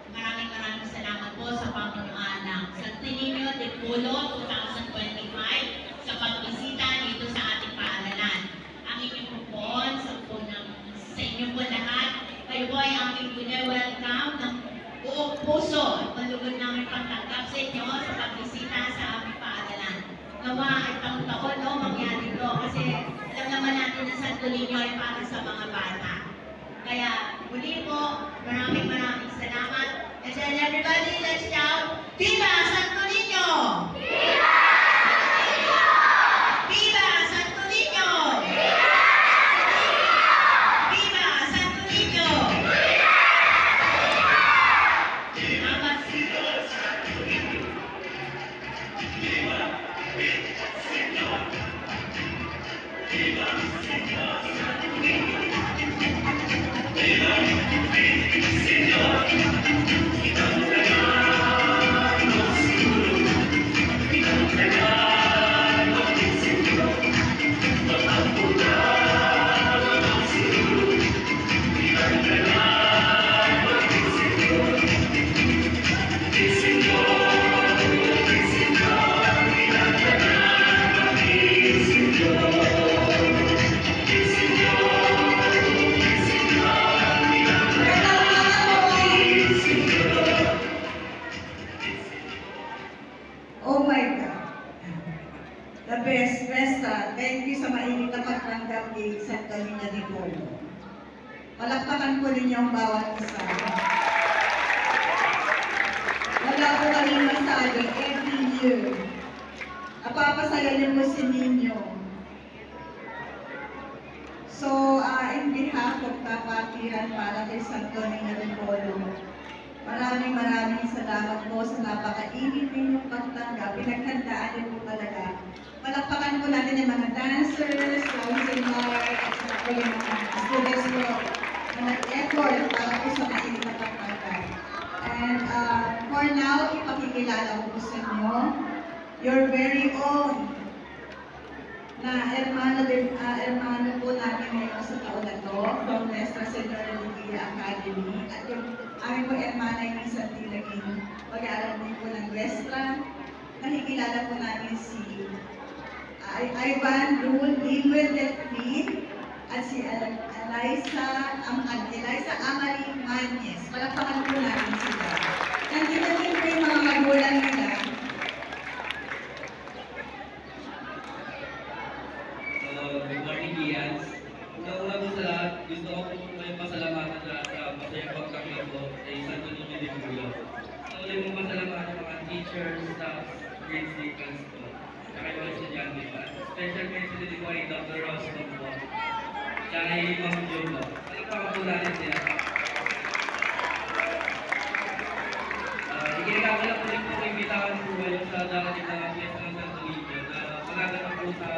Maraming salamat po sa pamumuhaan ng Santo Niño de Polo 2025 sa pagbisita dito sa ating paaralan. Ang inyong pupon sa inyo po lahat, kayo po ay aming welcome ng buong puso at malugod namin pagtanggap sa inyo sa pagbisita sa aming paaralan. Nawa ay taon-taon mangyari ito kasi alam naman natin na Santo Niño ay para sa mga bata. Kaya muli po, maraming salamat. And then everybody, let's shout, Viva Santo Niño! Viva Santo Niño! Viva Santo Niño! Viva Santo Niño! Viva Santo Niño! Viva Señor! Viva Señor! Oh my God! The best restaurant. Thank you sa mainit na pagtanggap kay Santo Niño de Polo. Palakpakan po ninyo ang bawat isa. Wala po kaming masabi every year. Napapasaya niyo po si Niño. So, in behalf of Kapatiran para kay Santo Niño de Polo, maraming salamat po sa napakainit ninyong pagtanggap. Pinaghandaan niyo po talaga. Palakpakan po natin yung mga dancers, counselor, at saka po yung mga students po na nag-effort para po sa mainit na pagtanggap. And for now, ipakikilala ko po sa inyo your very own na hermano po namin ngayon sa taon na to from Nuestra Senora Ligia Academy. At yung aming po hermana yung sa Tilagin, pag-aaral din po ng Nuestra. Nakikilala po namin si Ivan Rul Iwel Delfin at si Eliza Amarie Mañez. Palakpakan po natin sila. Nandito din po yung mga magulang nila. Good morning, Gians. Una po sa lahat, gusto ko po may pasalamatan na sa masayang pagkakita ko kay Santo Niño de Polo. Ulit mong pasalamatan mga teachers, staff, grade seekers po, at mga estudyante pa. Special mention din po ay Dr. Roscoe po, at kay Ma'am Jo po. Palakpakan po natin sila. Ikinagakala po rin po imbitahan po kayo sa darating na piyesta ng Santo Niño na magaganap po sa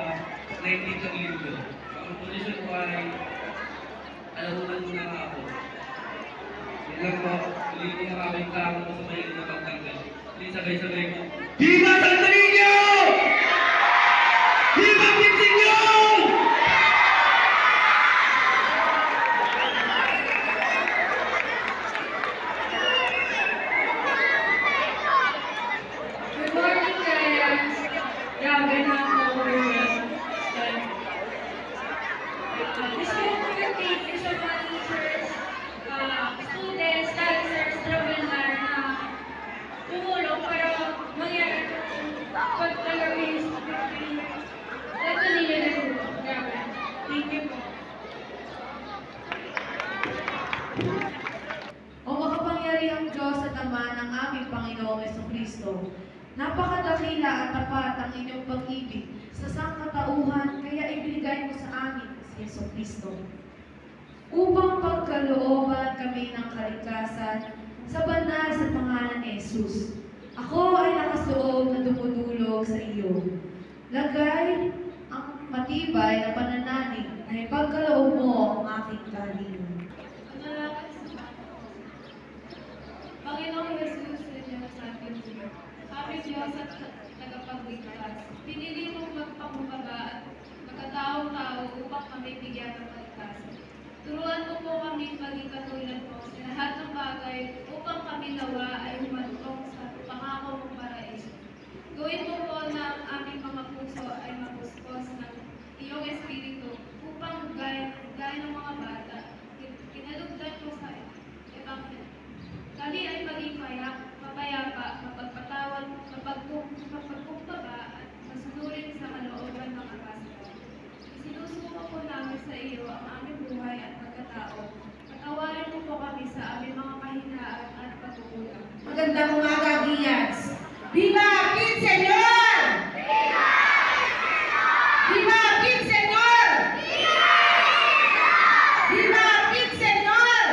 19th ng Linggo. Ang posisyon po ay alarunan po ng hapon. Yun lang po, hindi po makawin tao po sa mahilig na pagtanggal. Please sabay-sabay po. Viva Santo Niño! Viva Pinsinyo! Good morning, guys! Grabe na ako. Gusto ko mag-thank you sa mga teachers, students, dancers, traveler na tumulong para mangyari pagkalawin sa Santo Niño de Polo. Grabe. Thank you po. O makapangyarihang Diyos at Ama ng aming Panginoong Jesucristo, napakadakila at tapat ang inyong pag-ibig sa sangkatauhan, kaya ibinigay mo sa amin si Jesucristo. Upang pagkalooban kami ng kaligtasan sa banal sa pangalan ni Jesus. Ako ay nakasuot na dumudulog sa iyo. Lagay ang matibay na pananalig na ipagkaloob mo ang aking kalinga. Panginoong Jesus, nandiyan sa atin siya. Aming Diyos at tagapagligtas, pinili mong magpakumbaba at biyaya ng kaligtasan. Turuan mo po kami maging katulad mo sa lahat ng bagay upang kami nawa ay humantong sa pangako mong paraiso. Gawin mo po na ang aming mga puso ay mapuspos ng iyong espiritu upang gaya ng mga bata, kinalugdan mo sa Ebanghelyo. Kami ay maging mapayapa, mapagpatawad, mapagkumbaba at masunurin sa kalooban ng kapasitan. Isinusuko po namin sa iyo ang aming buhay at pagkatao. Patawarin mo po kami sa aming mga kahinaan at pagkukulang. Magandang umaga, Giants! Viva Pin Senyor! Viva Pin Senyor! Viva Pin Senyor!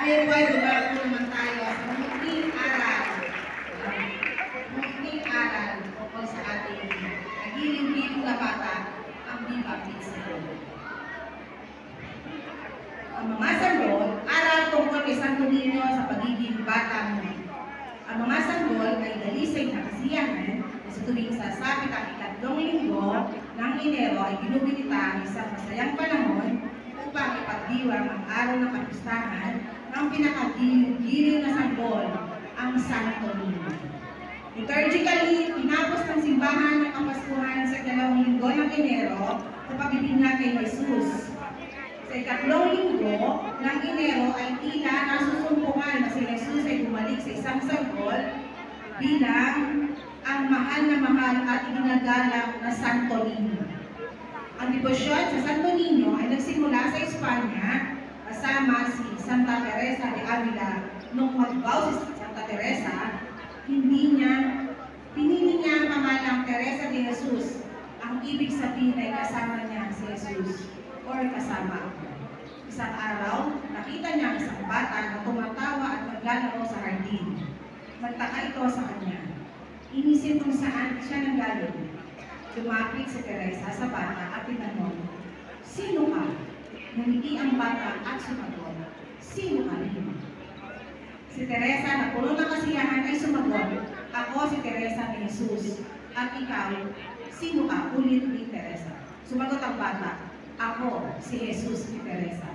Ngayon po ay dumapo naman tayo sa munting aral. Munting aral tungkol sa ating nagiling-giling na bata, ang Viva Pin Senyor. Ang mga sanggol, aral tungkol kay Santo Niño sa pagiging bata mo. Ang mga sanggol ay dalisay na kasiyahan na sa tuwing sasapit ang ikatlong linggo ng Enero ay binubinita ang isang masayang panahon upang ipagdiwang ang araw ng kapistahan ng pinakagiliw na sanggol, ang Santo Niño. Liturgically, tinapos ng simbahan ng Kapaskuhan sa ikalawang linggo ng Enero sa pagbibinyag kay Jesus. Sa ikatlong linggo ng Enero ay tila nasusumpungan na si Jesus ay bumalik sa isang sanggol bilang ang mahal at iginagalang na Santo Niño. Ang debosyon sa Santo Niño ay nagsimula sa Espanya kasama si Santa Teresa de Avila. Nung magbaw si Santa Teresa, pinili niya ang pangalang Teresa de Jesus. Ang ibig sabihin ay kasama niya si Jesus or kasama ako. Isang araw, nakita niya ang isang bata na tumatawa at naglalaro sa hardin. Nagtaka ito sa kanya. Inisip kung saan siya nanggaling. Lumapit si Teresa sa bata at tinanong, "Sino ka?" Ngumiti ang bata at sumagot, "Sino ka rin?" Si Teresa na puno ng kasiyahan ay sumagot, "Ako si Teresa ni Jesus. At ikaw, sino ka?" Ulit ni Teresa. Sumagot ang bata, "Ako si Jesus ni Teresa."